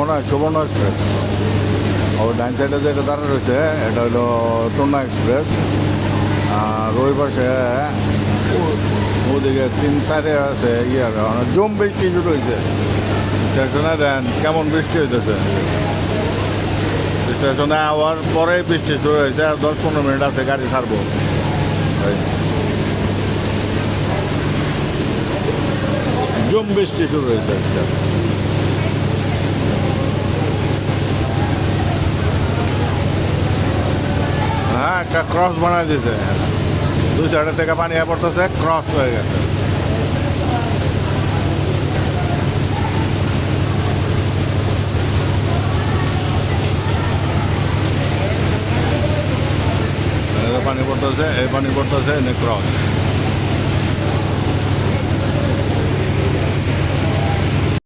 মনে হয় সুবর্ণ এক্সপ্রেস। ওই ডাইন সাইডে যেটা দাঁড়া রয়েছে এটা হলো টুনা এক্সপ্রেস। আর ওই পাশে ওদিকে 3 সাইডে আছে জম বৃষ্টি শুরু হয়েছে স্টেশনে। দেন কেমন বৃষ্টি হইতেছে, স্টেশনে আওয়ার পরেই বৃষ্টি শুরু হয়েছে। আর 10-15 মিনিট আছে গাড়ি ছাড়বো। জম বৃষ্টি শুরু হয়েছে আজকে। হ্যাঁ, একটা ক্রস বানাই দিয়েছে, 2 সাইডে থেকে পানি পড়তেছে, ক্রস হয়ে গেছে। পানি পড়তেছে, এই পানি পড়তেছে, ক্রস।